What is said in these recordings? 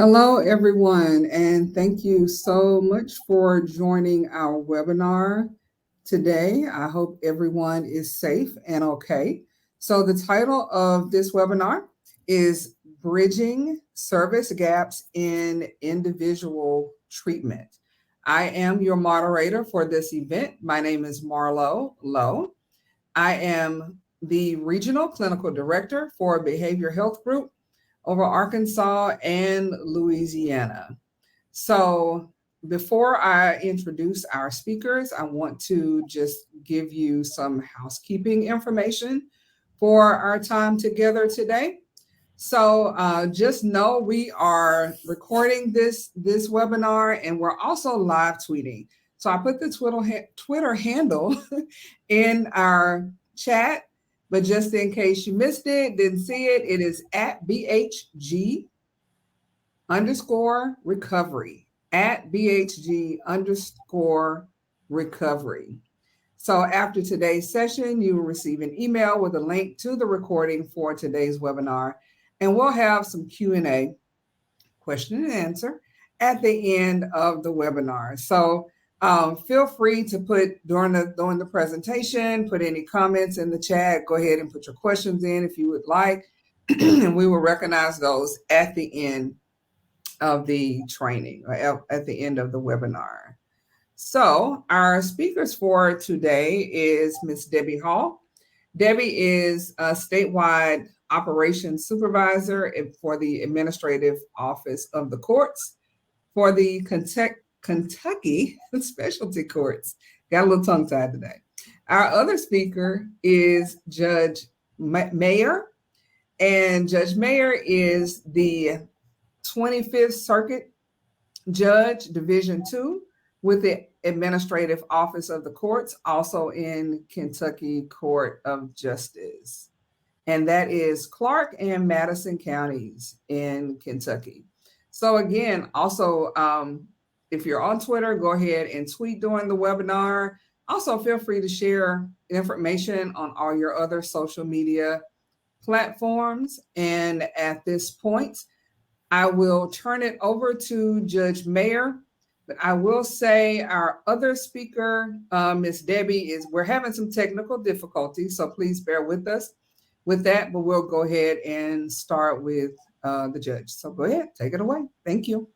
Hello, everyone, and thank you so much for joining our webinar today. I hope everyone is safe and okay. So, the title of this webinar is Bridging Service Gaps in Individual Treatment. I am your moderator for this event. My name is Marlo Lowe. I am the Regional Clinical Director for Behavior Health Group over Arkansas and Louisiana. So, before I introduce our speakers, I want to just give you some housekeeping information for our time together today. So, just know we are recording this webinar, and we're also live tweeting. So I put the Twitter handle in our chat, but just in case you missed it, didn't see it, it is at BHG underscore recovery, at BHG underscore recovery. So after today's session, you will receive an email with a link to the recording for today's webinar, and we'll have some Q&A, question and answer, at the end of the webinar. So feel free to put during the presentation, put any comments in the chat. Go ahead and put your questions in if you would like, and we will recognize those at the end of the training or at the end of the webinar. So our speakers for today is Ms. Debbie Hall. Debbie is a statewide operations supervisor for the administrative office of the courts for the Kentucky specialty courts. Got a little tongue tied today. Our other speaker is Judge Mayer, and Judge Mayer is the 25th Circuit Judge, Division II, with the Administrative Office of the Courts, also in Kentucky Court of Justice. And that is Clark and Madison counties in Kentucky. So again, also, if you're on Twitter, go ahead and tweet during the webinar. Also, feel free to share information on all your other social media platforms. And at this point, I will turn it over to Judge Mayer. But I will say our other speaker, Ms. Debbie, we're having some technical difficulties, so please bear with us with that. But we'll go ahead and start with the judge. So go ahead, take it away. Thank you.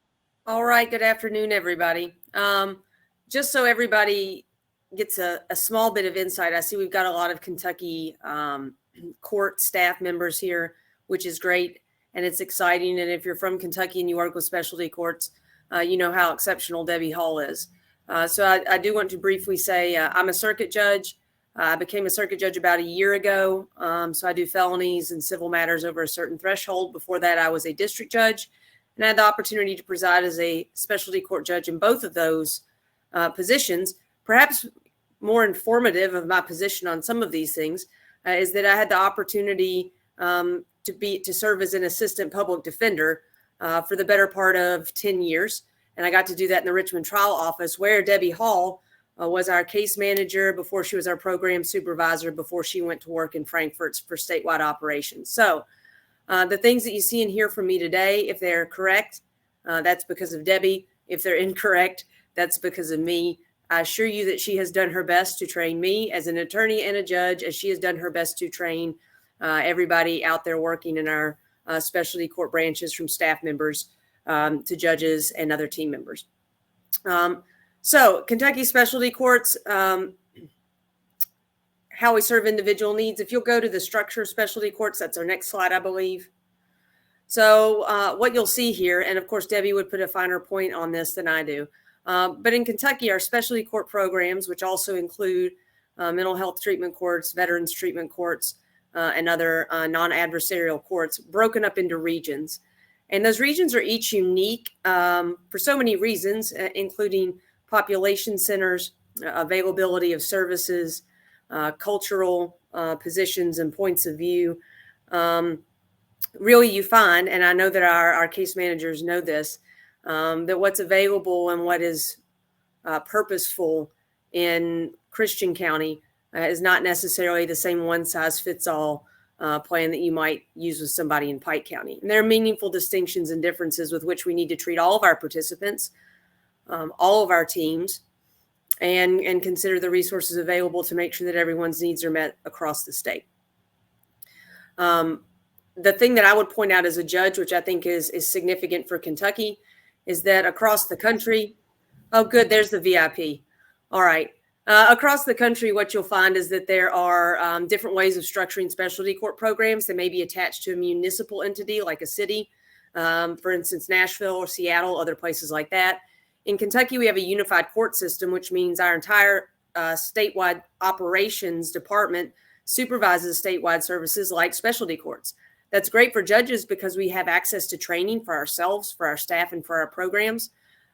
All right. Good afternoon, everybody. Just so everybody gets a small bit of insight, I see we've got a lot of Kentucky court staff members here, which is great. And it's exciting. And if you're from Kentucky and you work with specialty courts, you know how exceptional Debbie Hall is. So I do want to briefly say I'm a circuit judge. I became a circuit judge about a year ago. So I do felonies and civil matters over a certain threshold. Before that, I was a district judge, and I had the opportunity to preside as a specialty court judge in both of those positions. Perhaps more informative of my position on some of these things is that I had the opportunity to serve as an assistant public defender for the better part of 10 years. And I got to do that in the Richmond Trial Office, where Debbie Hall was our case manager before she was our program supervisor, before she went to work in Frankfurt for statewide operations. So the things that you see and hear from me today, if they're correct, that's because of Debbie. If they're incorrect, that's because of me. I assure you that she has done her best to train me as an attorney and a judge, as she has done her best to train everybody out there working in our specialty court branches, from staff members to judges and other team members. So Kentucky specialty courts, how we serve individual needs. If you'll go to the structure of specialty courts, that's our next slide, I believe. So what you'll see here, and of course, Debbie would put a finer point on this than I do. But in Kentucky, our specialty court programs, which also include mental health treatment courts, veterans treatment courts, and other non-adversarial courts, broken up into regions. And those regions are each unique for so many reasons, including population centers, availability of services, cultural positions and points of view. Really, you find, and I know that our case managers know this, that what's available and what is purposeful in Christian County is not necessarily the same one-size-fits-all plan that you might use with somebody in Pike County. And there are meaningful distinctions and differences with which we need to treat all of our participants, all of our teams, and consider the resources available to make sure that everyone's needs are met across the state. The thing that I would point out as a judge, which I think is significant for Kentucky, is that across the country, oh, good, there's the VIP. All right. Across the country, what you'll find is that there are different ways of structuring specialty court programs that may be attached to a municipal entity like a city, for instance, Nashville or Seattle, other places like that. In Kentucky, we have a unified court system, which means our entire statewide operations department supervises statewide services like specialty courts. That's great for judges because we have access to training for ourselves, for our staff, and for our programs.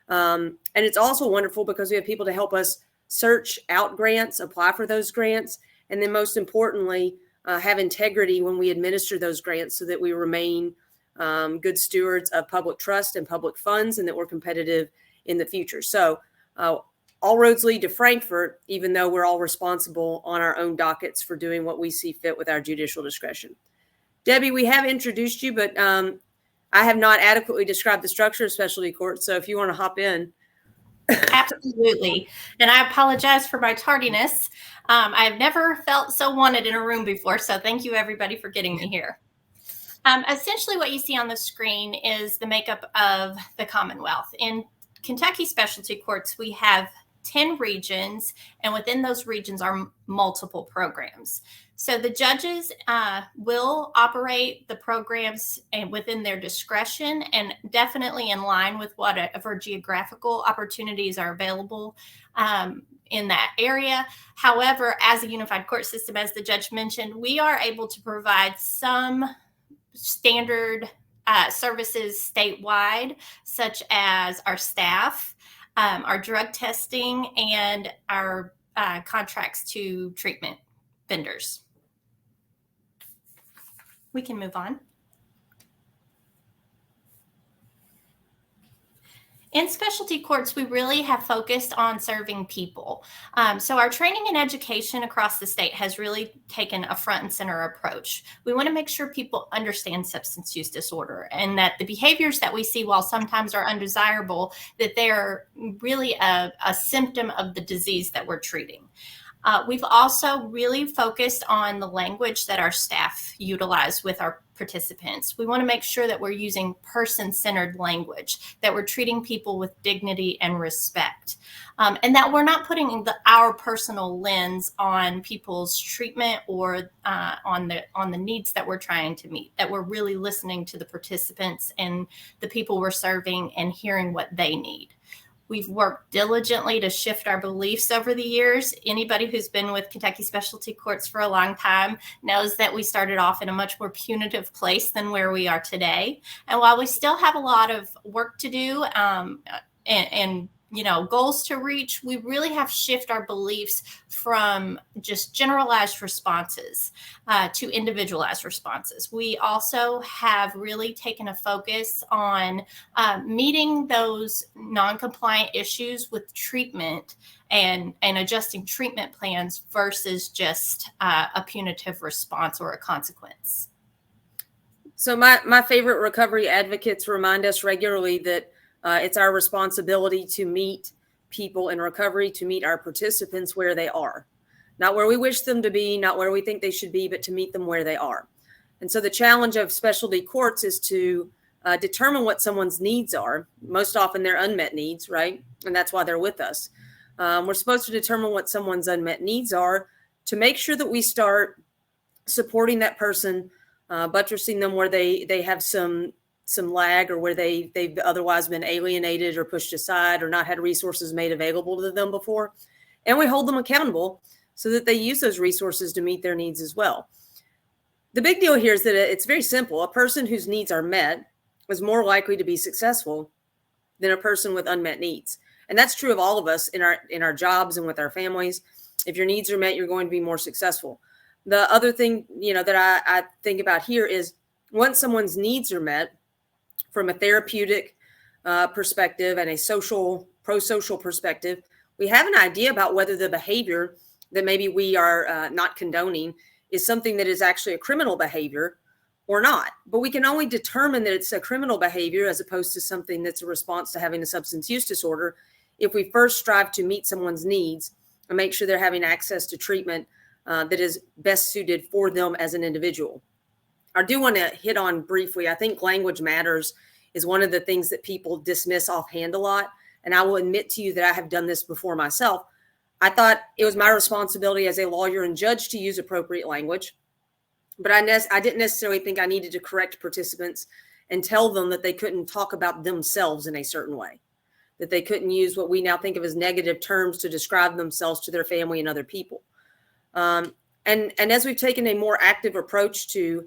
And it's also wonderful because we have people to help us search out grants, apply for those grants, and then most importantly, have integrity when we administer those grants so that we remain good stewards of public trust and public funds, and that we're competitive in the future. So all roads lead to Frankfort, even though we're all responsible on our own dockets for doing what we see fit with our judicial discretion. Debbie, we have introduced you, but I have not adequately described the structure of specialty courts. So if you want to hop in. Absolutely. And I apologize for my tardiness. I've never felt so wanted in a room before. So thank you, everybody, for getting me here. Essentially, what you see on the screen is the makeup of the Commonwealth. In Kentucky specialty courts, we have 10 regions, and within those regions are multiple programs. So the judges will operate the programs within their discretion and definitely in line with whatever geographical opportunities are available in that area. However, as a unified court system, as the judge mentioned, we are able to provide some standard services statewide, such as our staff, our drug testing, and our contracts to treatment vendors. We can move on. In specialty courts, we really have focused on serving people. So our training and education across the state has really taken a front and center approach. We want to make sure people understand substance use disorder and that the behaviors that we see, while sometimes are undesirable, that they're really a symptom of the disease that we're treating. We've also really focused on the language that our staff utilize with our participants. We want to make sure that we're using person-centered language, that we're treating people with dignity and respect, and that we're not putting our personal lens on people's treatment or on the needs that we're trying to meet, that we're really listening to the participants and the people we're serving and hearing what they need. We've worked diligently to shift our beliefs over the years. Anybody who's been with Kentucky Specialty Courts for a long time knows that we started off in a much more punitive place than where we are today. And while we still have a lot of work to do and goals to reach, we really have shifted our beliefs from just generalized responses to individualized responses. We also have really taken a focus on meeting those non-compliant issues with treatment and adjusting treatment plans versus just a punitive response or a consequence. So my favorite recovery advocates remind us regularly that it's our responsibility to meet people in recovery, to meet our participants where they are. Not where we wish them to be, not where we think they should be, but to meet them where they are. And so the challenge of specialty courts is to determine what someone's needs are. Most often they're unmet needs, right? And that's why they're with us. We're supposed to determine what someone's unmet needs are to make sure that we start supporting that person, buttressing them where they have some lag, or where they've otherwise been alienated or pushed aside or not had resources made available to them before. And we hold them accountable so that they use those resources to meet their needs as well. The big deal here is that it's very simple. A person whose needs are met is more likely to be successful than a person with unmet needs. And that's true of all of us in our jobs and with our families. If your needs are met, you're going to be more successful. The other thing, that I think about here is once someone's needs are met, from a therapeutic perspective and a pro-social perspective, we have an idea about whether the behavior that maybe we are not condoning is something that is actually a criminal behavior or not. But we can only determine that it's a criminal behavior as opposed to something that's a response to having a substance use disorder if we first strive to meet someone's needs and make sure they're having access to treatment that is best suited for them as an individual. I do want to hit on briefly, I think language matters is one of the things that people dismiss offhand a lot. And I will admit to you that I have done this before myself. I thought it was my responsibility as a lawyer and judge to use appropriate language, but I didn't necessarily think I needed to correct participants and tell them that they couldn't talk about themselves in a certain way, that they couldn't use what we now think of as negative terms to describe themselves to their family and other people. And as we've taken a more active approach to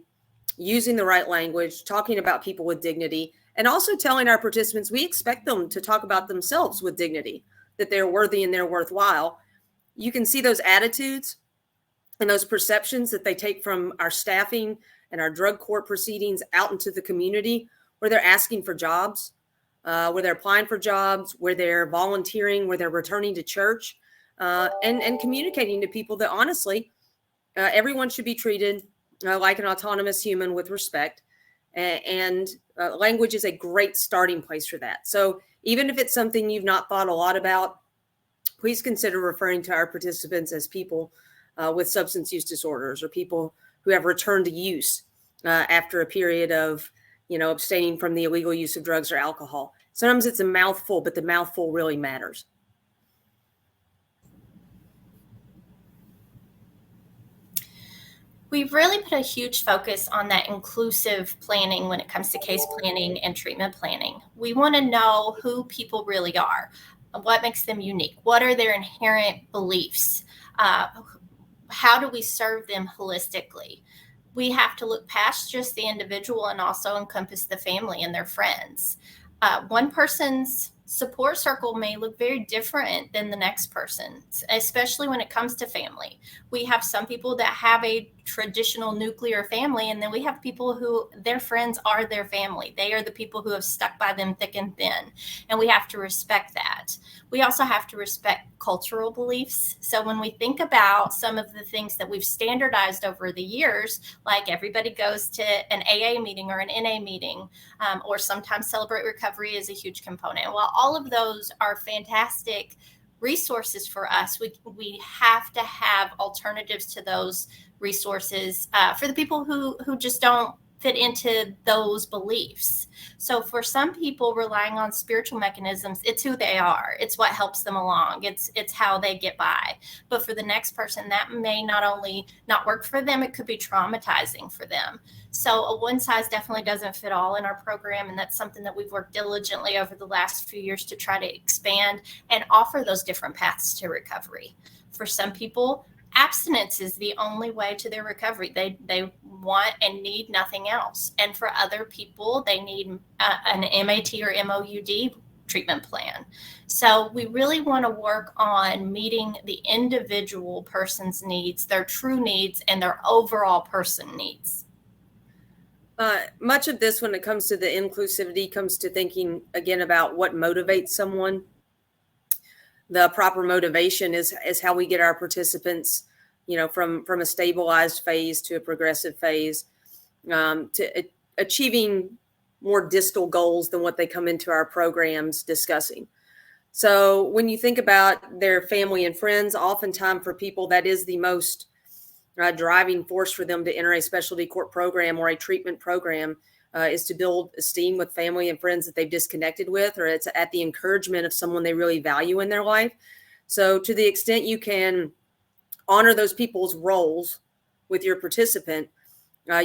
using the right language, talking about people with dignity, and also telling our participants we expect them to talk about themselves with dignity, that they're worthy and they're worthwhile, you can see those attitudes and those perceptions that they take from our staffing and our drug court proceedings out into the community where they're asking for jobs, where they're applying for jobs, where they're volunteering, where they're returning to church, and communicating to people that honestly, everyone should be treated like an autonomous human with respect. And language is a great starting place for that. So even if it's something you've not thought a lot about, please consider referring to our participants as people with substance use disorders or people who have returned to use after a period of, abstaining from the illegal use of drugs or alcohol. Sometimes it's a mouthful, but the mouthful really matters. We've really put a huge focus on that inclusive planning when it comes to case planning and treatment planning. We want to know who people really are, what makes them unique, what are their inherent beliefs, how do we serve them holistically. We have to look past just the individual and also encompass the family and their friends. One person's support circle may look very different than the next person, especially when it comes to family. We have some people that have a traditional nuclear family, and then we have people who their friends are their family. They are the people who have stuck by them thick and thin, and we have to respect that. We also have to respect cultural beliefs. So when we think about some of the things that we've standardized over the years, like everybody goes to an AA meeting or an NA meeting, or sometimes Celebrate Recovery is a huge component. While all of those are fantastic resources for us, we have to have alternatives to those resources for the people who just don't fit into those beliefs. So for some people, relying on spiritual mechanisms, it's who they are. It's what helps them along. It's how they get by. But for the next person, that may not only not work for them, it could be traumatizing for them. So a one size definitely doesn't fit all in our program. And that's something that we've worked diligently over the last few years to try to expand and offer those different paths to recovery. For some people, abstinence is the only way to their recovery. They want and need nothing else. And for other people, they need an MAT or MOUD treatment plan. So we really want to work on meeting the individual person's needs, their true needs, and their overall person needs. Much of this, when it comes to the inclusivity, comes to thinking again about what motivates someone. The proper motivation is how we get our participants, from a stabilized phase to a progressive phase, to achieving more distal goals than what they come into our programs discussing. So when you think about their family and friends, oftentimes for people, that is the most driving force for them to enter a specialty court program or a treatment program, is to build esteem with family and friends that they've disconnected with, or it's at the encouragement of someone they really value in their life. So to the extent you can honor those people's roles with your participant,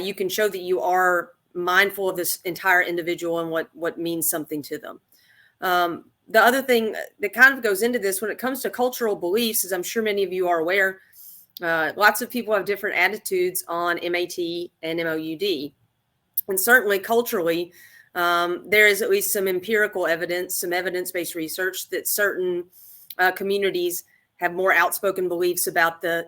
you can show that you are mindful of this entire individual and what means something to them. The other thing that kind of goes into this when it comes to cultural beliefs, as I'm sure many of you are aware, lots of people have different attitudes on MAT and MOUD. And certainly culturally, there is at least some empirical evidence, some evidence-based research that certain communities have more outspoken beliefs about the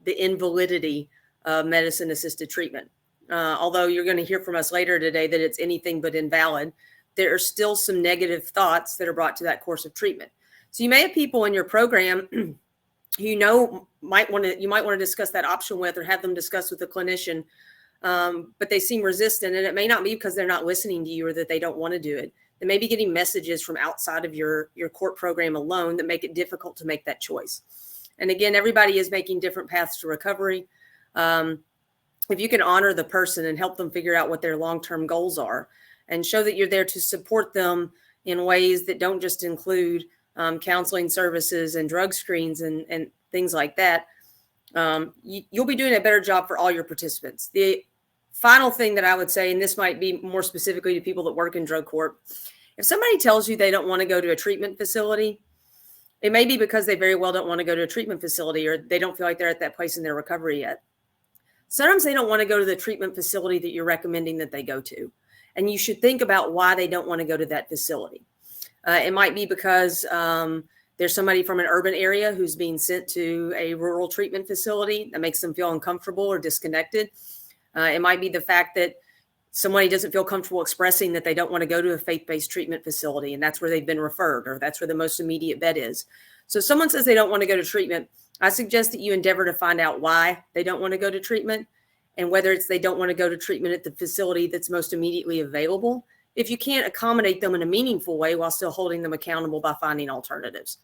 invalidity of medicine-assisted treatment. Although you're going to hear from us later today that it's anything but invalid, there are still some negative thoughts that are brought to that course of treatment. So you may have people in your program who you might want to discuss that option with, or have them discuss with a clinician, but they seem resistant, and it may not be because they're not listening to you or that they don't want to do it. They may be getting messages from outside of your court program alone that make it difficult to make that choice. And again, everybody is making different paths to recovery. If you can honor the person and help them figure out what their long-term goals are, and show that you're there to support them in ways that don't just include counseling services and drug screens and things like that, you'll be doing a better job for all your participants. The final thing that I would say, and this might be more specifically to people that work in drug court, if somebody tells you they don't want to go to a treatment facility, it may be because they very well don't want to go to a treatment facility, or they don't feel like they're at that place in their recovery yet. Sometimes they don't want to go to the treatment facility that you're recommending that they go to. And you should think about why they don't want to go to that facility. It might be because there's somebody from an urban area who's being sent to a rural treatment facility that makes them feel uncomfortable or disconnected. It might be the fact that somebody doesn't feel comfortable expressing that they don't want to go to a faith-based treatment facility, and that's where they've been referred, or that's where the most immediate bed is. So if someone says they don't want to go to treatment, I suggest that you endeavor to find out why they don't want to go to treatment, and whether it's they don't want to go to treatment at the facility that's most immediately available, if you can't accommodate them in a meaningful way while still holding them accountable by finding alternatives.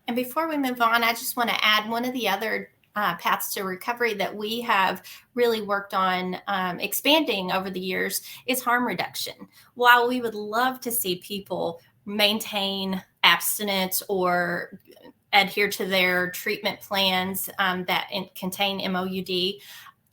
And before we move on, I just want to add one of the other paths to recovery that we have really worked on expanding over the years is harm reduction. While we would love to see people maintain abstinence or adhere to their treatment plans that contain MOUD,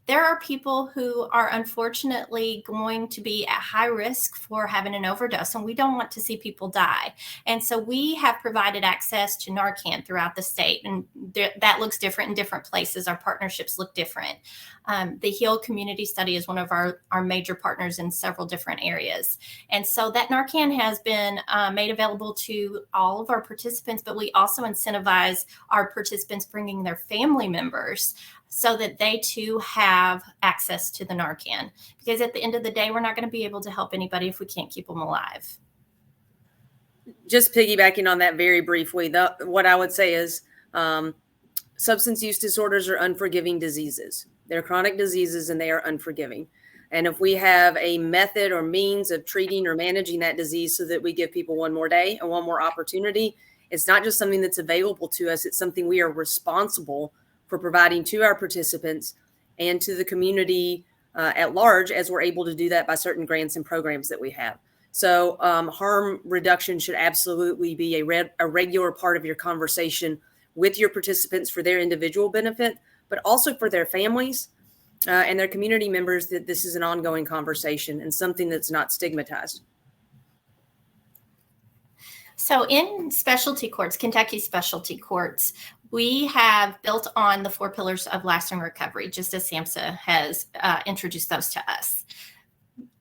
there are people who are unfortunately going to be at high risk for having an overdose, and we don't want to see people die. And so we have provided access to Narcan throughout the state, and that looks different in different places. Our partnerships look different. The HEAL Community Study is one of our major partners in several different areas. And so that Narcan has been made available to all of our participants, but we also incentivize our participants bringing their family members so that they too have access to the Narcan. Because at the end of the day, we're not going to be able to help anybody if we can't keep them alive. Just piggybacking on that very briefly, what I would say is substance use disorders are unforgiving diseases. They're chronic diseases and they are unforgiving. And if we have a method or means of treating or managing that disease so that we give people one more day and one more opportunity, it's not just something that's available to us, it's something we are responsible for providing to our participants and to the community at large, as we're able to do that by certain grants and programs that we have. So harm reduction should absolutely be a regular part of your conversation with your participants for their individual benefit, but also for their families and their community members, that this is an ongoing conversation and something that's not stigmatized. So in specialty courts, Kentucky specialty courts, we have built on the 4 pillars of lasting recovery, just as SAMHSA has introduced those to us.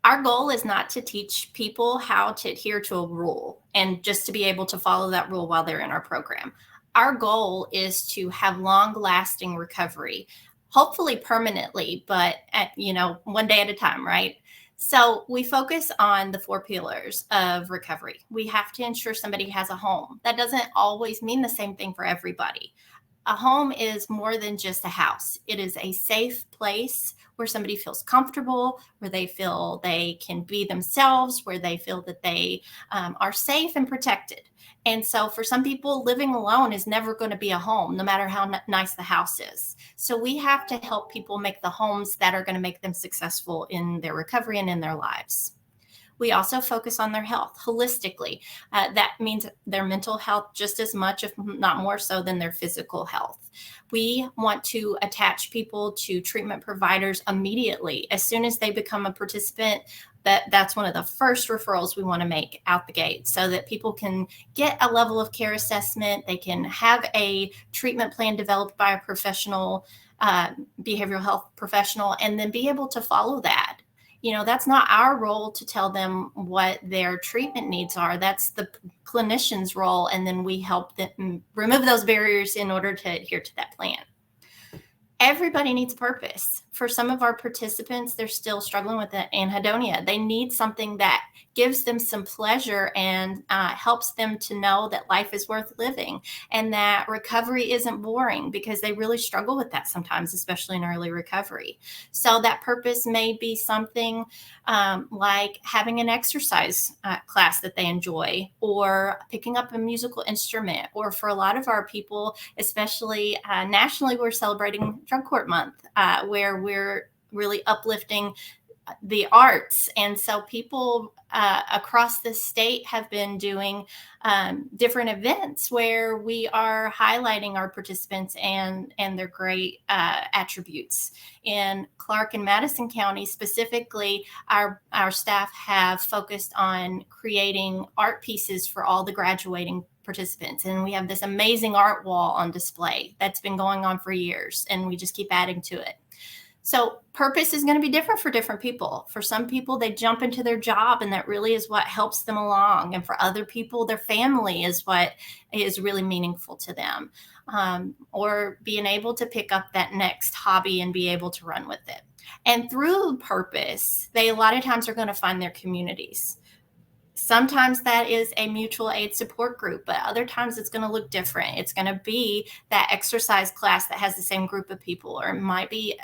Our goal is not to teach people how to adhere to a rule and just to be able to follow that rule while they're in our program. Our goal is to have long-lasting recovery, hopefully permanently, but one day at a time, right? So we focus on the 4 pillars of recovery. We have to ensure somebody has a home. That doesn't always mean the same thing for everybody. A home is more than just a house. It is a safe place where somebody feels comfortable, where they feel they can be themselves, where they feel that they are safe and protected. And so for some people, living alone is never going to be a home, no matter how nice the house is. So we have to help people make the homes that are going to make them successful in their recovery and in their lives. We also focus on their health holistically. That means their mental health just as much, if not more so, than their physical health. We want to attach people to treatment providers immediately. As soon as they become a participant, that's one of the first referrals we want to make out the gate, so that people can get a level of care assessment. They can have a treatment plan developed by a professional, behavioral health professional, and then be able to follow that. That's not our role to tell them what their treatment needs are. That's the clinician's role. And then we help them remove those barriers in order to adhere to that plan. Everybody needs purpose. For some of our participants, they're still struggling with anhedonia. They need something that gives them some pleasure and helps them to know that life is worth living and that recovery isn't boring, because they really struggle with that sometimes, especially in early recovery. So that purpose may be something like having an exercise class that they enjoy, or picking up a musical instrument, or for a lot of our people, especially nationally, we're celebrating Drug Court Month, where we're really uplifting the arts. And so people across the state have been doing different events where we are highlighting our participants and their great attributes. In Clark and Madison County specifically, our staff have focused on creating art pieces for all the graduating participants. And we have this amazing art wall on display that's been going on for years, and we just keep adding to it. So purpose is going to be different for different people. For some people, they jump into their job and that really is what helps them along. And for other people, their family is what is really meaningful to them. Or being able to pick up that next hobby and be able to run with it. And through purpose, they a lot of times are going to find their communities. Sometimes that is a mutual aid support group, but other times it's going to look different. It's going to be that exercise class that has the same group of people, or it might be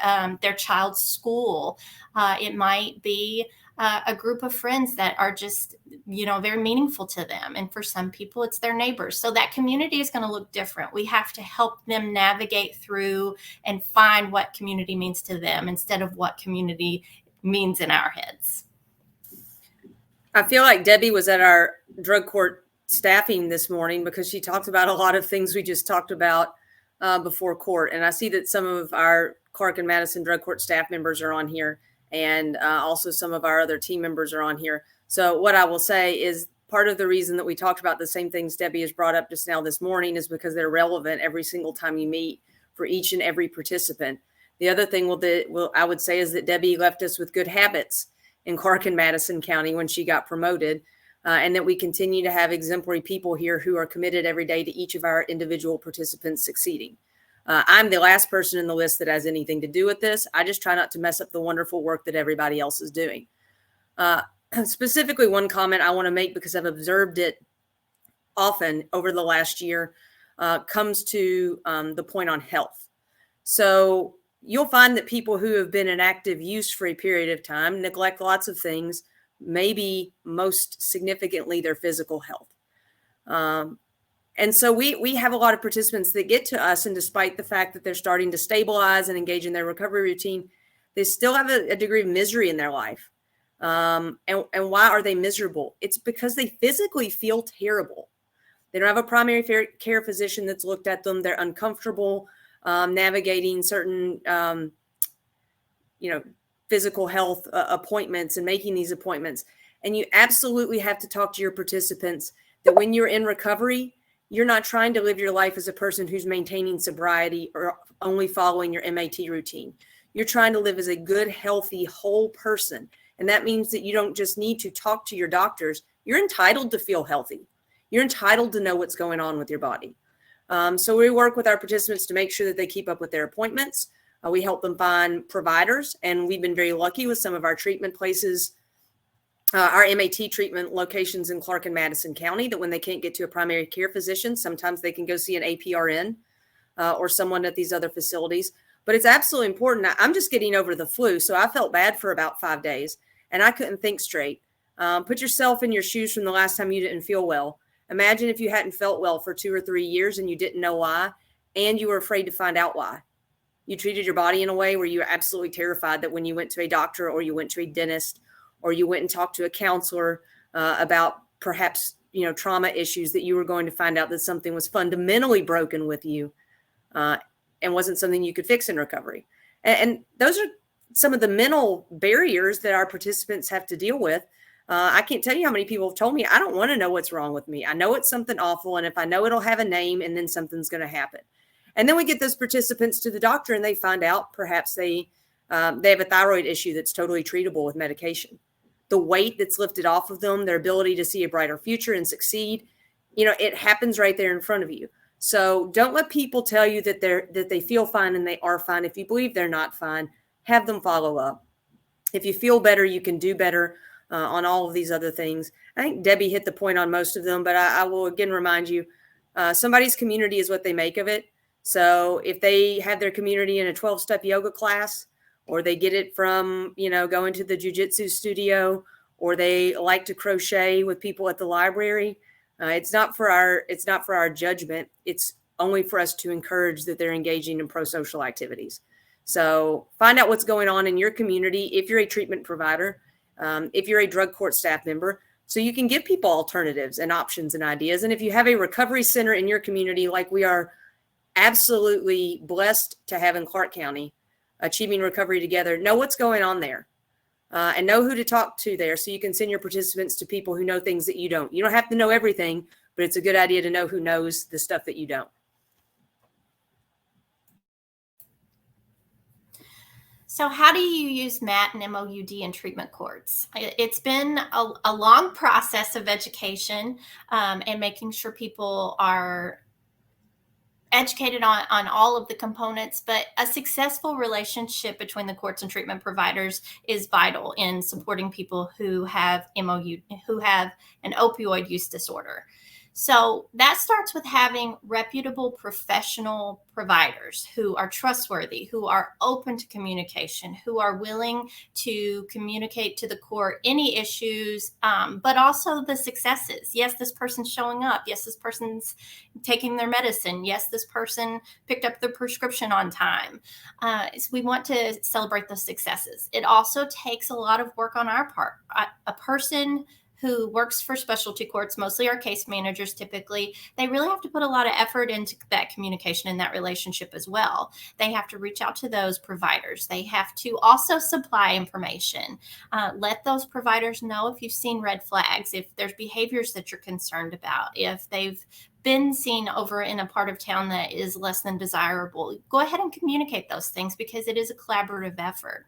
their child's school. It might be a group of friends that are just, very meaningful to them. And for some people, it's their neighbors. So that community is going to look different. We have to help them navigate through and find what community means to them instead of what community means in our heads. I feel like Debbie was at our drug court staffing this morning, because she talked about a lot of things we just talked about before court. And I see that some of our Clark and Madison drug court staff members are on here, and also some of our other team members are on here. So what I will say is part of the reason that we talked about the same things Debbie has brought up just now this morning is because they're relevant every single time you meet for each and every participant. The other thing I would say is that Debbie left us with good habits in Clark and Madison County when she got promoted, and that we continue to have exemplary people here who are committed every day to each of our individual participants succeeding. I'm the last person in the list that has anything to do with this. I just try not to mess up the wonderful work that everybody else is doing. Specifically, one comment I want to make, because I've observed it often over the last year, comes to the point on health. So you'll find that people who have been in active use for a period of time neglect lots of things, maybe most significantly their physical health. And so we have a lot of participants that get to us, and despite the fact that they're starting to stabilize and engage in their recovery routine, they still have a degree of misery in their life. And why are they miserable? It's because they physically feel terrible. They don't have a primary care physician that's looked at them. They're uncomfortable navigating certain, physical health appointments and making these appointments. And you absolutely have to talk to your participants that when you're in recovery, you're not trying to live your life as a person who's maintaining sobriety or only following your MAT routine. You're trying to live as a good, healthy, whole person. And that means that you don't just need to talk to your doctors. You're entitled to feel healthy. You're entitled to know what's going on with your body. So we work with our participants to make sure that they keep up with their appointments. We help them find providers, and we've been very lucky with some of our treatment places, our MAT treatment locations in Clark and Madison County, that when they can't get to a primary care physician, sometimes they can go see an APRN or someone at these other facilities. But it's absolutely important. I'm just getting over the flu, so I felt bad for about 5 days, and I couldn't think straight. Put yourself in your shoes from the last time you didn't feel well. Imagine if you hadn't felt well for 2 or 3 years and you didn't know why, and you were afraid to find out why. You treated your body in a way where you were absolutely terrified that when you went to a doctor or you went to a dentist or you went and talked to a counselor about perhaps, trauma issues, that you were going to find out that something was fundamentally broken with you and wasn't something you could fix in recovery. And those are some of the mental barriers that our participants have to deal with. I can't tell you how many people have told me, I don't want to know what's wrong with me. I know it's something awful. And if I know, it'll have a name, and then something's going to happen. And then we get those participants to the doctor and they find out perhaps they have a thyroid issue that's totally treatable with medication. The weight that's lifted off of them, their ability to see a brighter future and succeed, it happens right there in front of you. So don't let people tell you that they feel fine and they are fine. If you believe they're not fine, have them follow up. If you feel better, you can do better on all of these other things. I think Debbie hit the point on most of them, but I will again remind you, somebody's community is what they make of it. So if they have their community in a 12-step yoga class, or they get it from, going to the jujitsu studio, or they like to crochet with people at the library, it's not for our judgment. It's only for us to encourage that they're engaging in pro-social activities. So find out what's going on in your community if you're a treatment provider, if you're a drug court staff member, so you can give people alternatives and options and ideas. And if you have a recovery center in your community, like we are absolutely blessed to have in Clark County, Achieving Recovery Together, know what's going on there and know who to talk to there, so you can send your participants to people who know things that you don't. You don't have to know everything, but it's a good idea to know who knows the stuff that you don't. So how do you use MAT and MOUD in treatment courts? It's been a long process of education and making sure people are educated on all of the components, but a successful relationship between the courts and treatment providers is vital in supporting people who have who have an opioid use disorder. So that starts with having reputable professional providers who are trustworthy, who are open to communication, who are willing to communicate to the court any issues, but also the successes. Yes, this person's showing up. Yes, this person's taking their medicine. Yes, this person picked up the prescription on time. So we want to celebrate those successes. It also takes a lot of work on our part. A person who works for specialty courts, mostly our case managers typically, they really have to put a lot of effort into that communication and that relationship as well. They have to reach out to those providers. They have to also supply information. Let those providers know if you've seen red flags, if there's behaviors that you're concerned about, if they've been seen over in a part of town that is less than desirable. Go ahead and communicate those things, because it is a collaborative effort.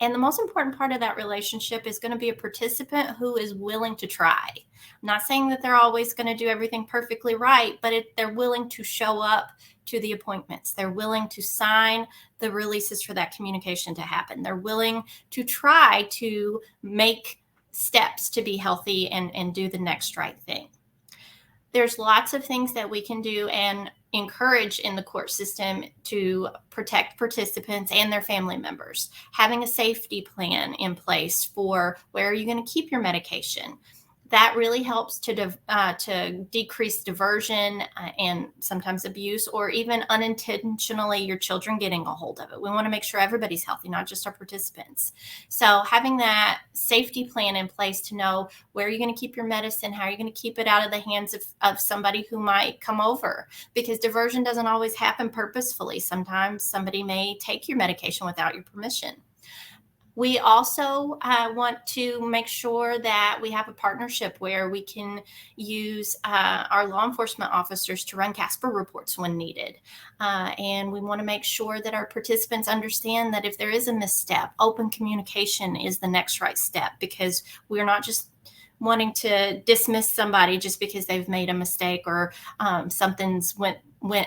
And the most important part of that relationship is going to be a participant who is willing to try. I'm not saying that they're always going to do everything perfectly right, but they're willing to show up to the appointments. They're willing to sign the releases for that communication to happen. They're willing to try to make steps to be healthy and do the next right thing. There's lots of things that we can do and encourage in the court system to protect participants and their family members. Having a safety plan in place for where are you going to keep your medication. That really helps to decrease diversion and sometimes abuse, or even unintentionally your children getting a hold of it. We want to make sure everybody's healthy, not just our participants. So having that safety plan in place to know where you're going to keep your medicine, how you're going to keep it out of the hands of somebody who might come over, because diversion doesn't always happen purposefully. Sometimes somebody may take your medication without your permission. We also want to make sure that we have a partnership where we can use our law enforcement officers to run CASPR reports when needed. And we want to make sure that our participants understand that if there is a misstep, open communication is the next right step, because we're not just wanting to dismiss somebody just because they've made a mistake or something's went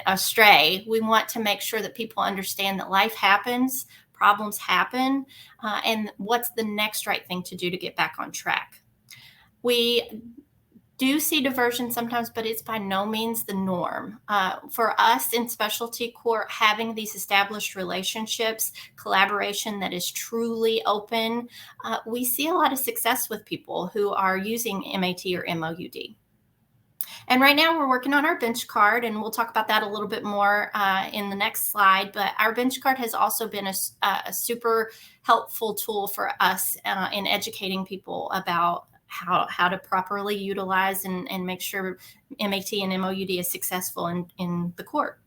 astray. We want to make sure that people understand that life happens, problems happen, and what's the next right thing to do to get back on track. We do see diversion sometimes, but it's by no means the norm. For us in specialty court, having these established relationships, collaboration that is truly open, we see a lot of success with people who are using MAT or MOUD. And right now we're working on our bench card, and we'll talk about that a little bit more in the next slide. But our bench card has also been a super helpful tool for us in educating people about how to properly utilize and make sure MAT and MOUD is successful in the court.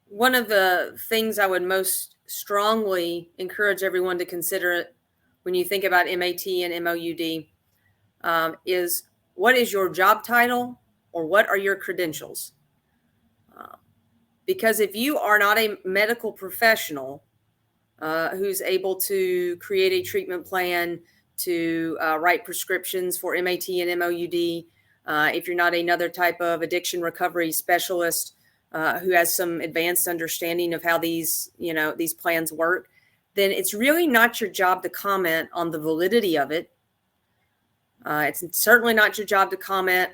One of the things I would most strongly encourage everyone to consider when you think about MAT and MOUD is, what is your job title, or what are your credentials? Because if you are not a medical professional who's able to create a treatment plan, to write prescriptions for MAT and MOUD, If you're not another type of addiction recovery specialist who has some advanced understanding of how these plans work, then it's really not your job to comment on the validity of it. It's certainly not your job to comment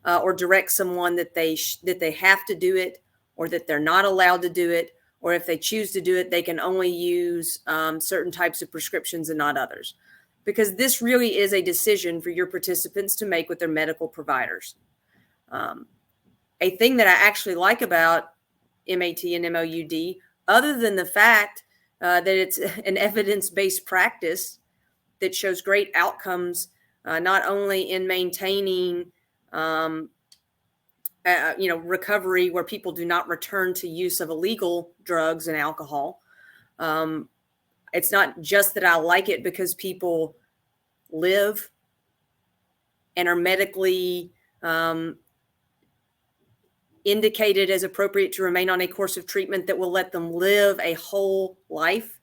or direct someone that they have to do it, or that they're not allowed to do it, or if they choose to do it, they can only use certain types of prescriptions and not others. Because this really is a decision for your participants to make with their medical providers. A thing that I actually like about MAT and MOUD, other than the fact that it's an evidence-based practice that shows great outcomes, not only in maintaining recovery where people do not return to use of illegal drugs and alcohol. It's not just that I like it because people live and are medically indicated as appropriate to remain on a course of treatment that will let them live a whole life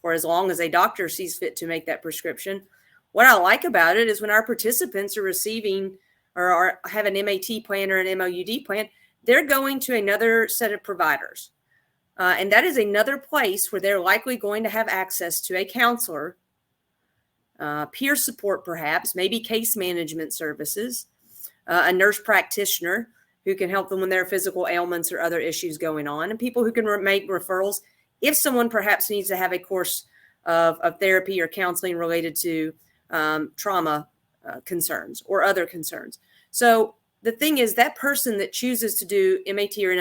for as long as a doctor sees fit to make that prescription. What I like about it is when our participants are receiving or have an MAT plan or an MOUD plan, they're going to another set of providers. And that is another place where they're likely going to have access to a counselor, peer support perhaps, maybe case management services, a nurse practitioner who can help them when there are physical ailments or other issues going on, and people who can make referrals if someone perhaps needs to have a course of therapy or counseling related to trauma concerns or other concerns. So the thing is, that person that chooses to do MAT or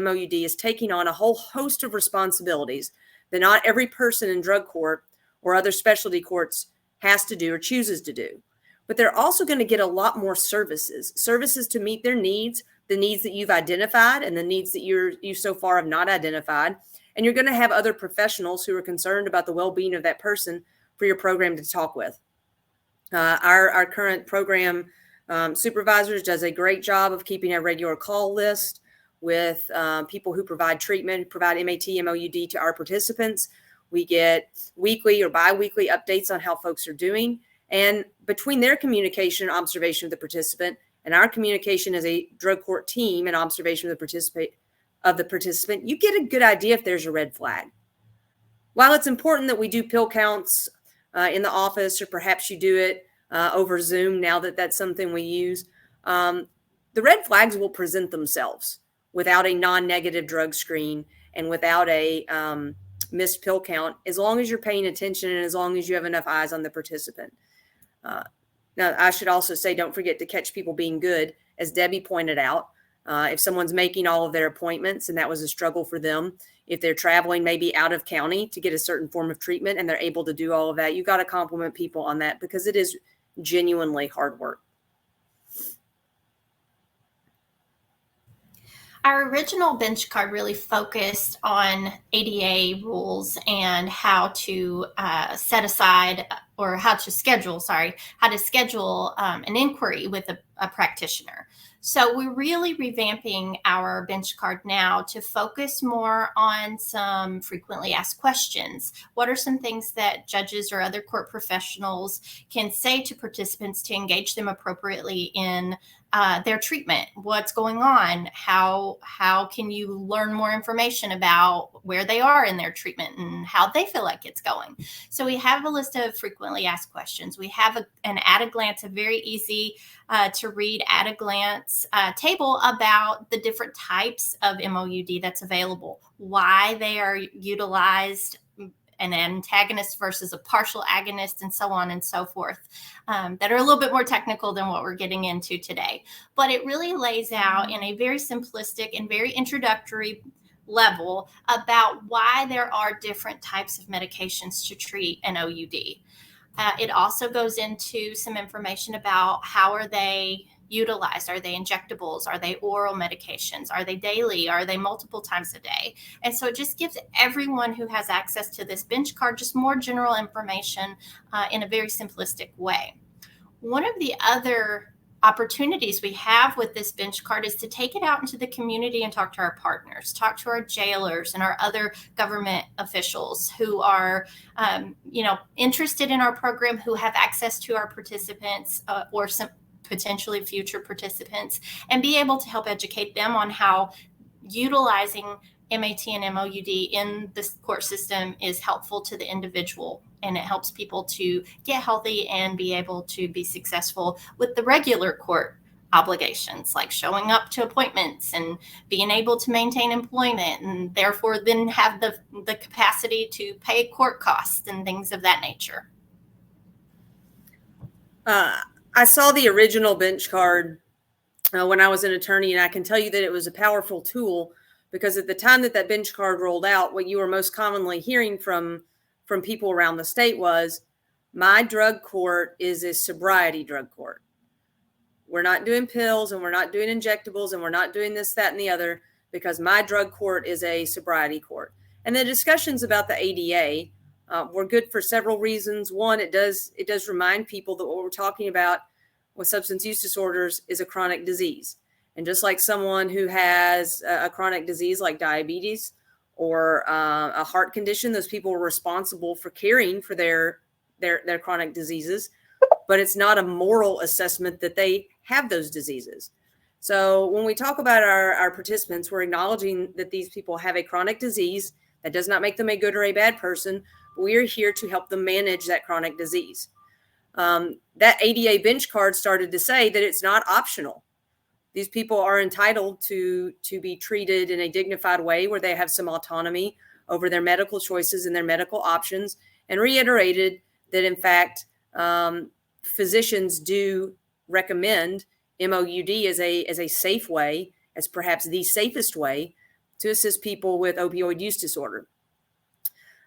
MOUD is taking on a whole host of responsibilities that not every person in drug court or other specialty courts has to do or chooses to do. But they're also going to get a lot more services to meet their needs, the needs that you've identified and the needs that you so far have not identified. And you're going to have other professionals who are concerned about the well-being of that person for your program to talk with. Our current program supervisors does a great job of keeping a regular call list with people who provide treatment, provide MAT, MOUD to our participants. We get weekly or bi-weekly updates on how folks are doing. And between their communication and observation of the participant and our communication as a drug court team and observation of the participant, you get a good idea if there's a red flag. While it's important that we do pill counts in the office, or perhaps you do it over Zoom now that that's something we use, the red flags will present themselves without a non-negative drug screen and without a missed pill count, as long as you're paying attention and as long as you have enough eyes on the participant. Now, I should also say, don't forget to catch people being good. As Debbie pointed out, if someone's making all of their appointments and that was a struggle for them, if they're traveling maybe out of county to get a certain form of treatment and they're able to do all of that, you got to compliment people on that because it is genuinely hard work. Our original bench card really focused on ADA rules and how to set aside or how to schedule an inquiry with a practitioner. So we're really revamping our bench card now to focus more on some frequently asked questions. What are some things that judges or other court professionals can say to participants to engage them appropriately in their treatment? What's going on? How can you learn more information about where they are in their treatment and how they feel like it's going? So we have a list of frequently asked questions. We have an at a glance, a very easy to read at a glance table about the different types of MOUD that's available, why they are utilized, an antagonist versus a partial agonist, and so on and so forth, that are a little bit more technical than what we're getting into today. But it really lays out in a very simplistic and very introductory level about why there are different types of medications to treat an OUD. It also goes into some information about how are they utilized. Are they injectables? Are they oral medications? Are they daily? Are they multiple times a day? And so it just gives everyone who has access to this bench card just more general information in a very simplistic way. One of the other opportunities we have with this bench card is to take it out into the community and talk to our partners, talk to our jailers and our other government officials who are, interested in our program, who have access to our participants or some potentially future participants, and be able to help educate them on how utilizing MAT and MOUD in the court system is helpful to the individual, and it helps people to get healthy and be able to be successful with the regular court obligations, like showing up to appointments and being able to maintain employment, and therefore then have the capacity to pay court costs and things of that nature. I saw the original bench card when I was an attorney, and I can tell you that it was a powerful tool, because at the time that bench card rolled out, what you were most commonly hearing from people around the state was, my drug court is a sobriety drug court. We're not doing pills, and we're not doing injectables, and we're not doing this, that, and the other, because my drug court is a sobriety court. And the discussions about the ADA were good for several reasons. One, it does remind people that what we're talking about with substance use disorders is a chronic disease. And just like someone who has a chronic disease like diabetes or a heart condition, those people are responsible for caring for their chronic diseases, but it's not a moral assessment that they have those diseases. So when we talk about our participants, we're acknowledging that these people have a chronic disease. That does not make them a good or a bad person. We are here to help them manage that chronic disease. That ADA bench card started to say that it's not optional. These people are entitled to be treated in a dignified way where they have some autonomy over their medical choices and their medical options, and reiterated that, in fact, physicians do recommend MOUD as a safe way, as perhaps the safest way to assist people with opioid use disorder.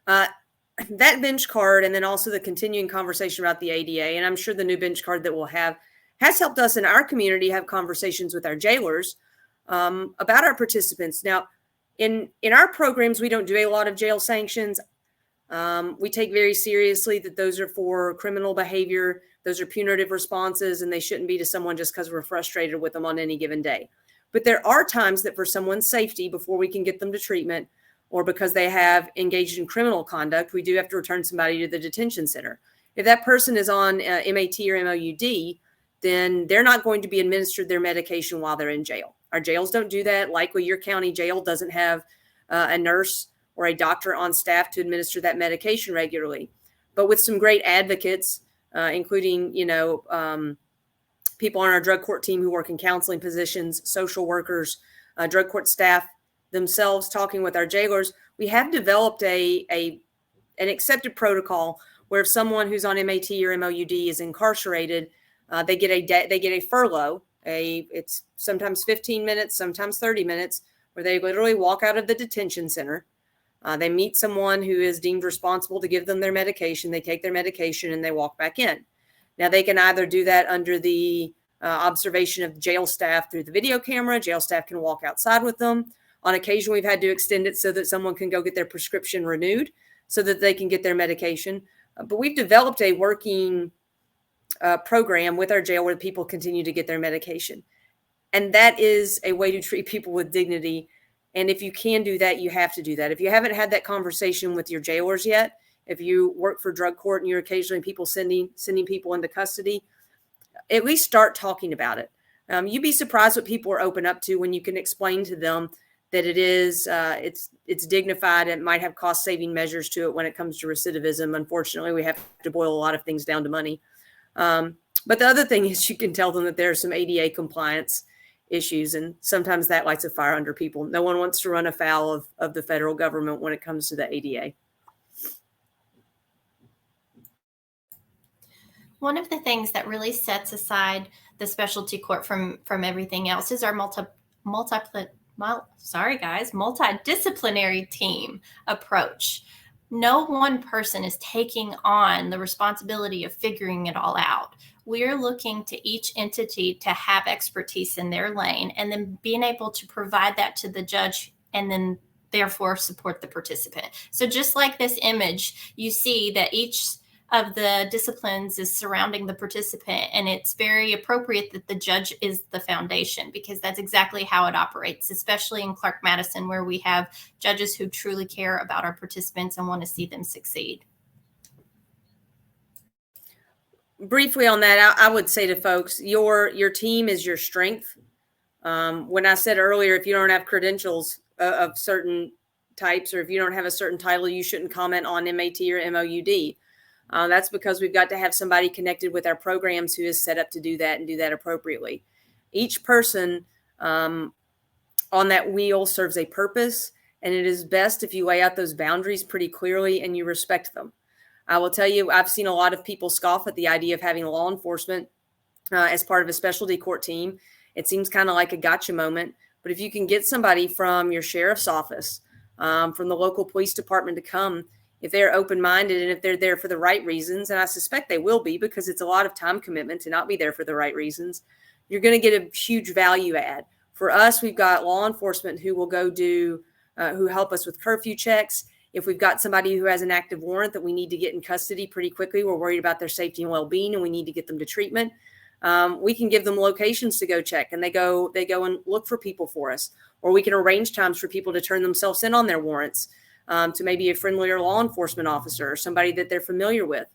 That bench card, and then also the continuing conversation about the ADA, and I'm sure the new bench card that we'll have has helped us in our community have conversations with our jailers about our participants. Now, in our programs, we don't do a lot of jail sanctions. We take very seriously that those are for criminal behavior. Those are punitive responses, and they shouldn't be to someone just because we're frustrated with them on any given day. But there are times that for someone's safety, before we can get them to treatment, or because they have engaged in criminal conduct, we do have to return somebody to the detention center. If that person is on MAT or MOUD, then they're not going to be administered their medication while they're in jail. Our jails don't do that. Likely your county jail doesn't have a nurse or a doctor on staff to administer that medication regularly. But with some great advocates, including, people on our drug court team who work in counseling positions, social workers, drug court staff themselves talking with our jailers, we have developed an accepted protocol where if someone who's on MAT or MOUD is incarcerated, they get a furlough. It's sometimes 15 minutes, sometimes 30 minutes, where they literally walk out of the detention center. They meet someone who is deemed responsible to give them their medication. They take their medication and they walk back in. Now, they can either do that under the observation of jail staff through the video camera. Jail staff can walk outside with them. On occasion, we've had to extend it so that someone can go get their prescription renewed so that they can get their medication. But we've developed a working program with our jail where people continue to get their medication. And that is a way to treat people with dignity. And if you can do that, you have to do that. If you haven't had that conversation with your jailers yet, if you work for drug court and you're occasionally sending people into custody, at least start talking about it. You'd be surprised what people are open up to when you can explain to them that it's dignified. It might have cost saving measures to it when it comes to recidivism. Unfortunately, we have to boil a lot of things down to money. But the other thing is you can tell them that there are some ADA compliance issues, and sometimes that lights a fire under people. No one wants to run afoul of the federal government when it comes to the ADA. One of the things that really sets aside the specialty court from everything else is our multidisciplinary team approach. No one person is taking on the responsibility of figuring it all out. We're looking to each entity to have expertise in their lane and then being able to provide that to the judge and then therefore support the participant. So just like this image, you see that each of the disciplines is surrounding the participant, and it's very appropriate that the judge is the foundation, because that's exactly how it operates, especially in Clark Madison, where we have judges who truly care about our participants and want to see them succeed. briefly on that, I would say to folks, your team is your strength. When I said earlier, if you don't have credentials of certain types, or if you don't have a certain title, you shouldn't comment on MAT or MOUD. That's because we've got to have somebody connected with our programs who is set up to do that and do that appropriately. Each person on that wheel serves a purpose, and it is best if you lay out those boundaries pretty clearly and you respect them. I will tell you, I've seen a lot of people scoff at the idea of having law enforcement as part of a specialty court team. It seems kind of like a gotcha moment. But if you can get somebody from your sheriff's office, from the local police department to come, if they're open-minded and if they're there for the right reasons, and I suspect they will be because it's a lot of time commitment to not be there for the right reasons, you're going to get a huge value add. For us, we've got law enforcement who will go do, who help us with curfew checks. If we've got somebody who has an active warrant that we need to get in custody pretty quickly, we're worried about their safety and well-being and we need to get them to treatment, we can give them locations to go check, and they go and look for people for us. Or we can arrange times for people to turn themselves in on their warrants to maybe a friendlier law enforcement officer or somebody that they're familiar with.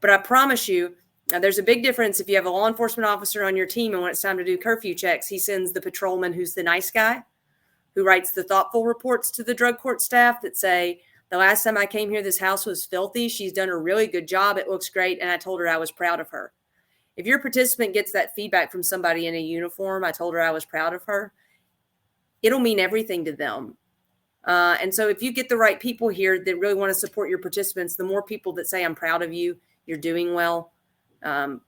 But I promise you, there's a big difference if you have a law enforcement officer on your team and when it's time to do curfew checks, he sends the patrolman who's the nice guy, who writes the thoughtful reports to the drug court staff that say, the last time I came here, this house was filthy. She's done a really good job. It looks great. And I told her I was proud of her. If your participant gets that feedback from somebody in a uniform, I told her I was proud of her, it'll mean everything to them. And so if you get the right people here that really want to support your participants, the more people that say, I'm proud of you, you're doing well, the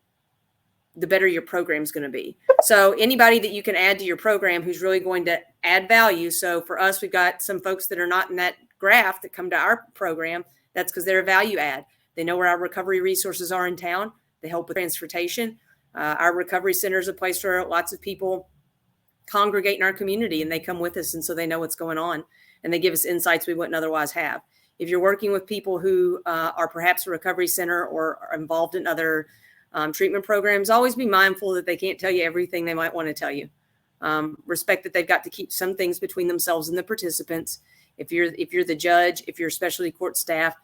better your program's going to be. So anybody that you can add to your program who's really going to add value. So for us, we've got some folks that are not in that graph that come to our program. That's because they're a value add. They know where our recovery resources are in town. They help with transportation. Our recovery center is a place where lots of people congregate in our community and they come with us. And so they know what's going on and they give us insights we wouldn't otherwise have. If you're working with people who are perhaps a recovery center or are involved in other treatment programs, always be mindful that they can't tell you everything they might want to tell you. Respect that they've got to keep some things between themselves and the participants. If you're the judge, if you're specialty court staff,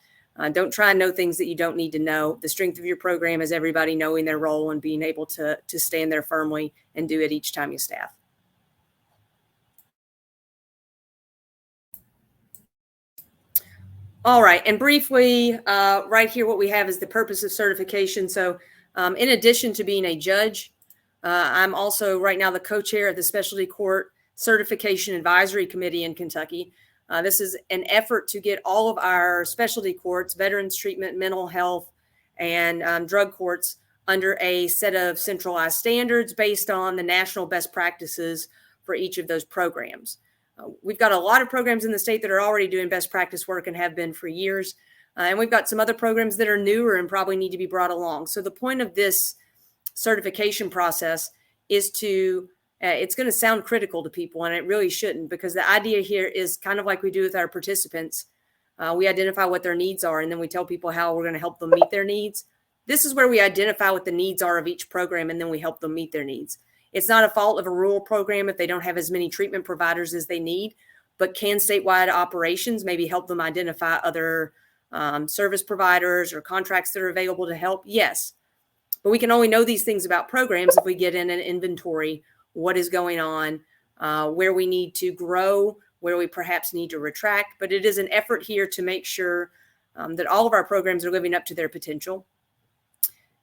don't try and know things that you don't need to know. The strength of your program is everybody knowing their role and being able to stand there firmly and do it each time you staff. All right. And briefly, right here, what we have is the purpose of certification. So in addition to being a judge, I'm also right now the co-chair of the Specialty Court Certification Advisory Committee in Kentucky. This is an effort to get all of our specialty courts, veterans treatment, mental health, and drug courts under a set of centralized standards based on the national best practices for each of those programs. We've got a lot of programs in the state that are already doing best practice work and have been for years. And we've got some other programs that are newer and probably need to be brought along. So the point of this certification process is to it's going to sound critical to people, and it really shouldn't, because the idea here is kind of like we do with our participants. We identify what their needs are, and then we tell people how we're going to help them meet their needs. This is where we identify what the needs are of each program, and then we help them meet their needs. It's not a fault of a rural program if they don't have as many treatment providers as they need, but can statewide operations maybe help them identify other service providers or contracts that are available to help? Yes. But we can only know these things about programs if we get in an inventory, what is going on, where we need to grow, where we perhaps need to retract. But it is an effort here to make sure that all of our programs are living up to their potential.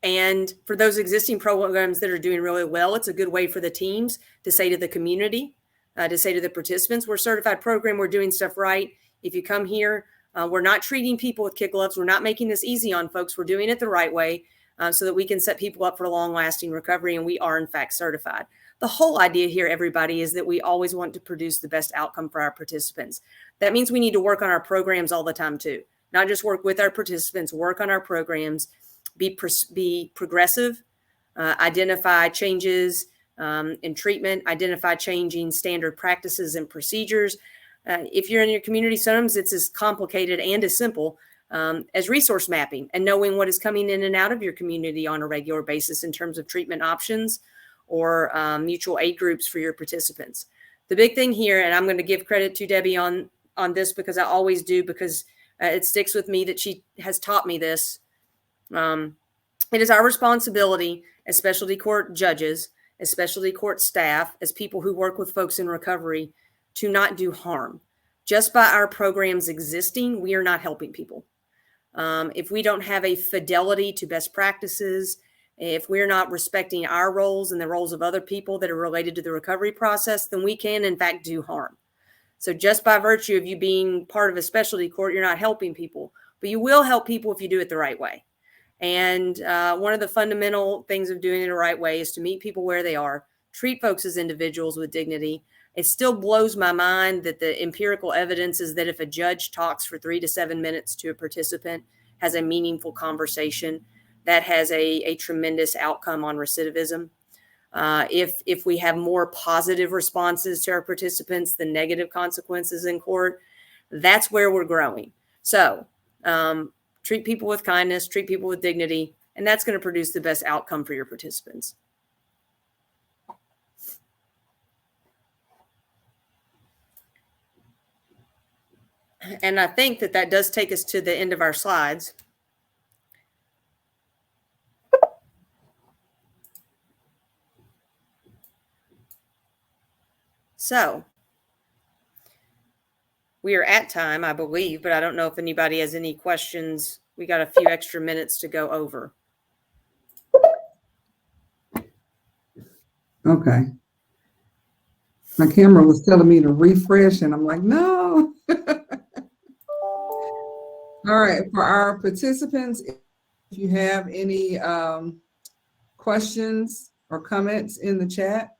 And for those existing programs that are doing really well, it's a good way for the teams to say to the community, to say to the participants, we're a certified program, we're doing stuff right. If you come here, we're not treating people with kid gloves. We're not making this easy on folks. We're doing it the right way so that we can set people up for long-lasting recovery, and we are, in fact, certified. The whole idea here, everybody, is that we always want to produce the best outcome for our participants. That means we need to work on our programs all the time, too. Not just work with our participants, work on our programs, be progressive, identify changes in treatment, identify changing standard practices and procedures. If you're in your community, sometimes it's as complicated and as simple as resource mapping and knowing what is coming in and out of your community on a regular basis in terms of treatment options or mutual aid groups for your participants. The big thing here, and I'm going to give credit to Debbie on this because I always do, because it sticks with me that she has taught me this. It is our responsibility as specialty court judges, as specialty court staff, as people who work with folks in recovery, to not do harm. Just by our programs existing, we are not helping people. If we don't have a fidelity to best practices, if we're not respecting our roles and the roles of other people that are related to the recovery process, then we can, in fact, do harm. So just by virtue of you being part of a specialty court, you're not helping people, but you will help people if you do it the right way. And one of the fundamental things of doing it the right way is to meet people where they are, treat folks as individuals with dignity. It still blows my mind that the empirical evidence is that if a judge talks for 3 to 7 minutes to a participant, has a meaningful conversation, that has a tremendous outcome on recidivism. If we have more positive responses to our participants than negative consequences in court, that's where we're growing. So treat people with kindness, treat people with dignity, and that's going to produce the best outcome for your participants. And I think that does take us to the end of our slides. So we are at time, I believe, but I don't know if anybody has any questions. We got a few extra minutes to go over. Okay. My camera was telling me to refresh, and I'm like, no. All right. For our participants, if you have any questions or comments in the chat,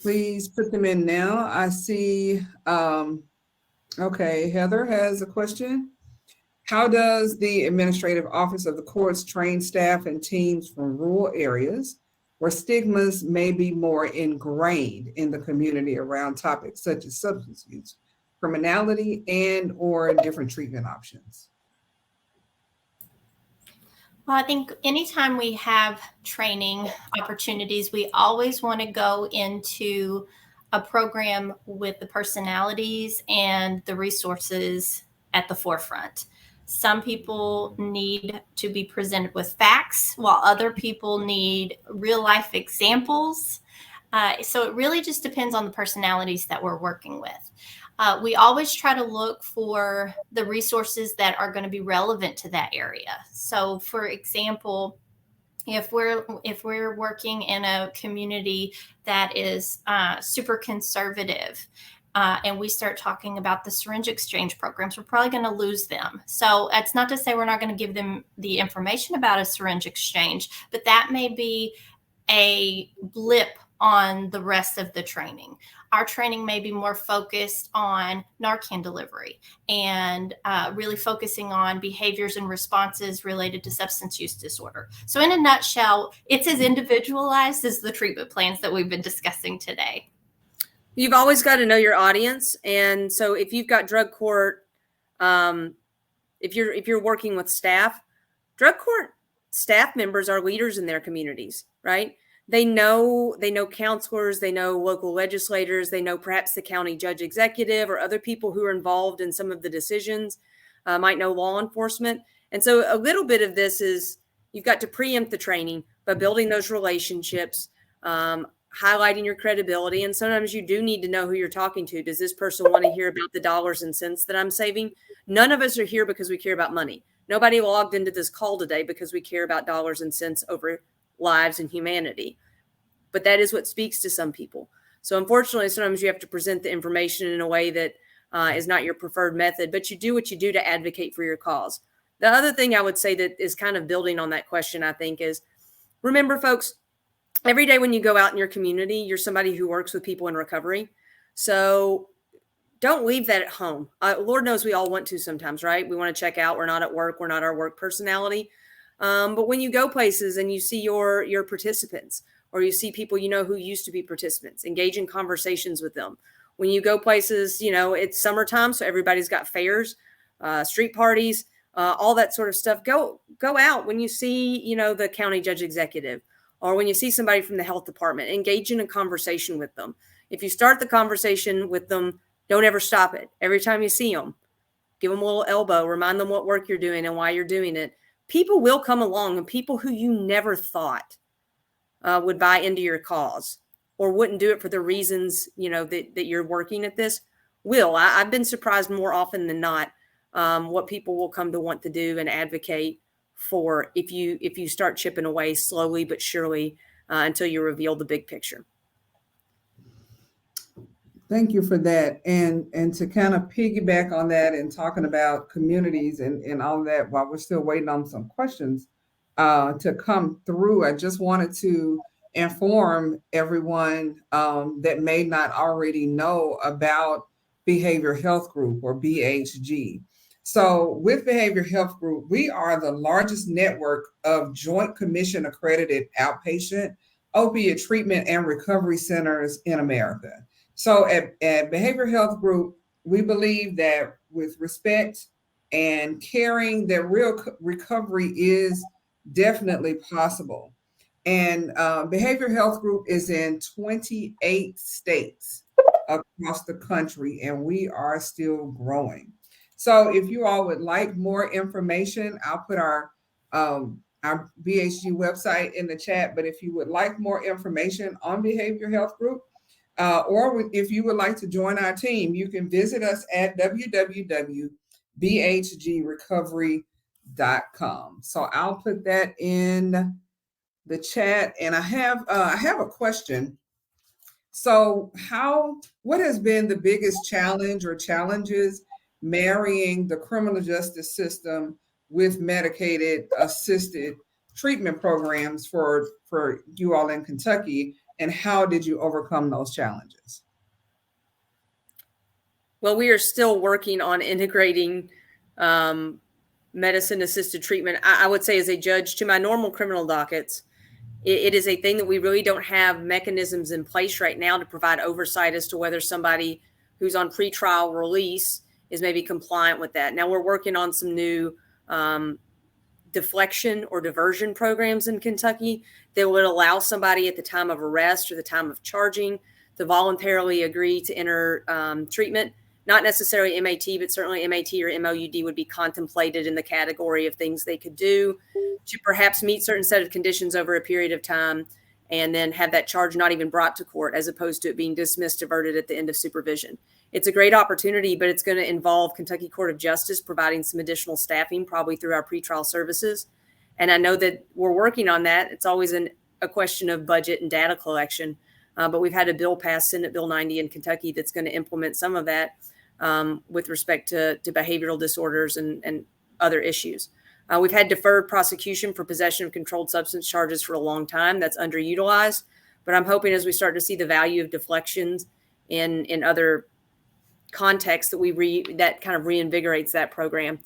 please put them in now. I see, okay, Heather has a question. How does the Administrative Office of the Courts train staff and teams from rural areas where stigmas may be more ingrained in the community around topics such as substance use, criminality, and or different treatment options? Well, I think anytime we have training opportunities, we always want to go into a program with the personalities and the resources at the forefront. Some people need to be presented with facts, while other people need real life examples. So it really just depends on the personalities that we're working with. We always try to look for the resources that are going to be relevant to that area. So, for example, if we're working in a community that is super conservative, and we start talking about the syringe exchange programs, we're probably going to lose them. So that's not to say we're not going to give them the information about a syringe exchange, but that may be a blip on the rest of the training. Our training may be more focused on Narcan delivery and really focusing on behaviors and responses related to substance use disorder. So in a nutshell, it's as individualized as the treatment plans that we've been discussing today. You've always got to know your audience. And so if you've got drug court, if you're working with staff, drug court staff members are leaders in their communities, right? They know counselors, they know local legislators, they know perhaps the county judge executive or other people who are involved in some of the decisions, might know law enforcement. And so a little bit of this is you've got to preempt the training by building those relationships, highlighting your credibility. And sometimes you do need to know who you're talking to. Does this person want to hear about the dollars and cents that I'm saving? None of us are here because we care about money. Nobody logged into this call today because we care about dollars and cents over lives and humanity. But that is what speaks to some people. So unfortunately, sometimes you have to present the information in a way that is not your preferred method, but you do what you do to advocate for your cause. The other thing I would say that is kind of building on that question, I think, is remember, folks, every day when you go out in your community, you're somebody who works with people in recovery. So don't leave that at home. Lord knows we all want to sometimes, right? We want to check out. We're not at work. We're not our work personality. But when you go places and you see your participants, or you see people who used to be participants, engage in conversations with them. When you go places, it's summertime, so everybody's got fairs, street parties, all that sort of stuff. Go out when you see, the county judge executive, or when you see somebody from the health department, engage in a conversation with them. If you start the conversation with them, don't ever stop it. Every time you see them, give them a little elbow, remind them what work you're doing and why you're doing it. people will come along, and people who you never thought would buy into your cause or wouldn't do it for the reasons, that you're working at this will. I've been surprised more often than not what people will come to want to do and advocate for if you start chipping away slowly but surely until you reveal the big picture. Thank you for that. And to kind of piggyback on that and talking about communities and all that while we're still waiting on some questions to come through, I just wanted to inform everyone that may not already know about Behavioral Health Group or BHG. So with Behavioral Health Group, we are the largest network of Joint Commission accredited outpatient opiate treatment and recovery centers in America. So at Behavioral Health Group, we believe that with respect and caring, that real recovery is definitely possible. And Behavioral Health Group is in 28 states across the country, and we are still growing. So if you all would like more information, I'll put our BHG website in the chat. But if you would like more information on Behavioral Health Group, or if you would like to join our team, you can visit us at www.bhgrecovery.com. So I'll put that in the chat. And I have a question. So what has been the biggest challenge or challenges marrying the criminal justice system with medicated assisted treatment programs for you all in Kentucky? And how did you overcome those challenges? Well, we are still working on integrating medicine-assisted treatment. I would say as a judge to my normal criminal dockets, it is a thing that we really don't have mechanisms in place right now to provide oversight as to whether somebody who's on pretrial release is maybe compliant with that. Now we're working on some new deflection or diversion programs in Kentucky that would allow somebody at the time of arrest or the time of charging to voluntarily agree to enter treatment. Not necessarily MAT, but certainly MAT or MOUD would be contemplated in the category of things they could do to perhaps meet certain set of conditions over a period of time and then have that charge not even brought to court as opposed to it being dismissed, diverted at the end of supervision. It's a great opportunity, but it's going to involve Kentucky Court of Justice providing some additional staffing, probably through our pretrial services. And I know that we're working on that. It's always a question of budget and data collection. But we've had a bill pass, Senate Bill 90 in Kentucky, that's going to implement some of that with respect to behavioral disorders and other issues. We've had deferred prosecution for possession of controlled substance charges for a long time. That's underutilized. But I'm hoping as we start to see the value of deflections in other contexts that that kind of reinvigorates that program.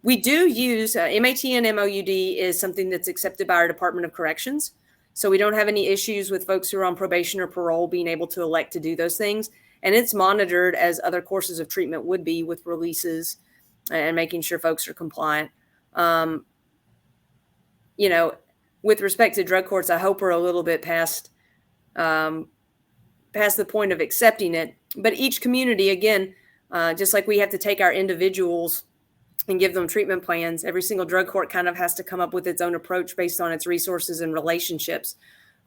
We do use MAT and MOUD is something that's accepted by our Department of Corrections. So we don't have any issues with folks who are on probation or parole being able to elect to do those things. And it's monitored as other courses of treatment would be with releases and making sure folks are compliant. With respect to drug courts, I hope we're a little bit past the point of accepting it. But each community, again, just like we have to take our individuals and give them treatment plans, every single drug court kind of has to come up with its own approach based on its resources and relationships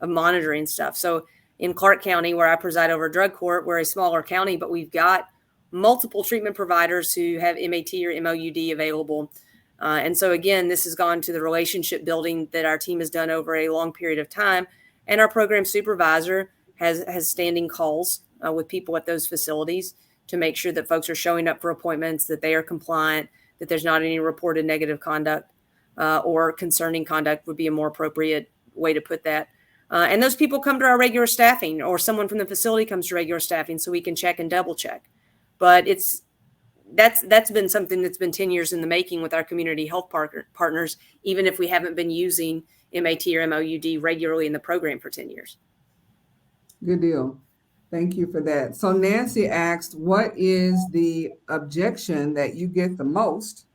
of monitoring stuff. So in Clark County, where I preside over a drug court, we're a smaller county, but we've got multiple treatment providers who have MAT or MOUD available. And so, again, this has gone to the relationship building that our team has done over a long period of time. And our program supervisor has standing calls with people at those facilities to make sure that folks are showing up for appointments, that they are compliant, that there's not any reported negative conduct or concerning conduct would be a more appropriate way to put that. And those people come to our regular staffing, or someone from the facility comes to regular staffing so we can check and double check. But that's been something that's been 10 years in the making with our community health partners, even if we haven't been using MAT or MOUD regularly in the program for 10 years. Good deal. Thank you for that. So Nancy asked, what is the objection that you get the most?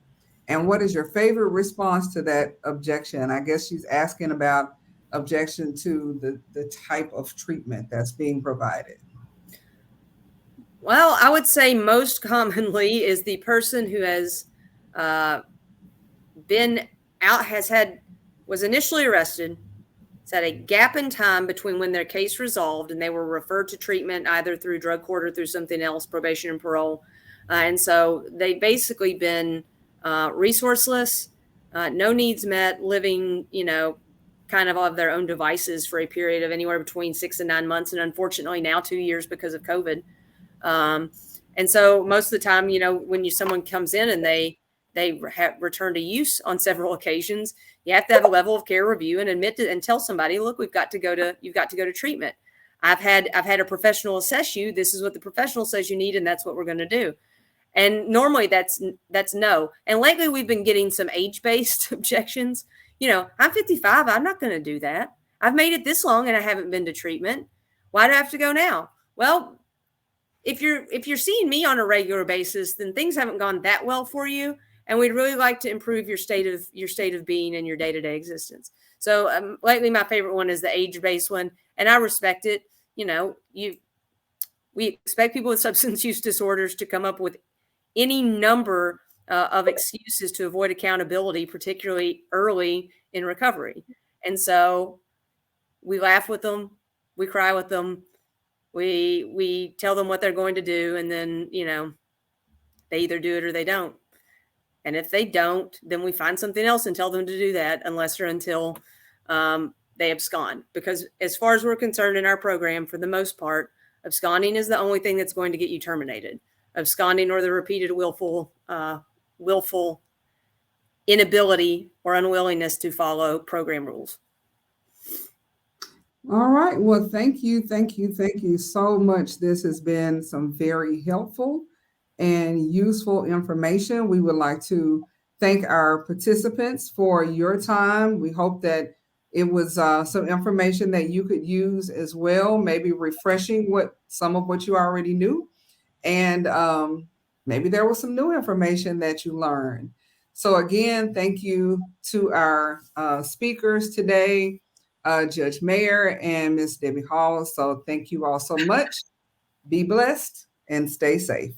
And what is your favorite response to that objection? I guess she's asking about objection to the type of treatment that's being provided. Well, I would say most commonly is the person who has been was initially arrested. It's had a gap in time between when their case resolved and they were referred to treatment either through drug court or through something else, probation and parole. And so they've basically been resourceless, no needs met, living, kind of their own devices for a period of anywhere between 6 and 9 months. And unfortunately now 2 years because of COVID. And so most of the time, when someone comes in and they have returned to use on several occasions, you have to have a level of care review and admit to and tell somebody, look, you've got to go to treatment. I've had a professional assess you. This is what the professional says you need, and that's what we're going to do. And normally that's no. And lately we've been getting some age-based objections. I'm 55. I'm not going to do that. I've made it this long and I haven't been to treatment. Why do I have to go now? Well, if you're seeing me on a regular basis, then things haven't gone that well for you. And we'd really like to improve your state of being and your day-to-day existence. So lately my favorite one is the age-based one. And I respect it. We expect people with substance use disorders to come up with any number of excuses to avoid accountability, particularly early in recovery. And so we laugh with them, we cry with them, we tell them what they're going to do, and then, they either do it or they don't. And if they don't, then we find something else and tell them to do that unless or until they abscond. Because as far as we're concerned in our program, for the most part, absconding is the only thing that's going to get you terminated. Absconding or the repeated willful inability or unwillingness to follow program rules. All right. Well, thank you so much. This has been some very helpful and useful information. We would like to thank our participants for your time. We hope that it was some information that you could use as well, maybe refreshing some of what you already knew. And maybe there was some new information that you learned. So again, thank you to our speakers today, Judge Mayer and Ms. Debbie Hall. So thank you all so much. Be blessed and stay safe.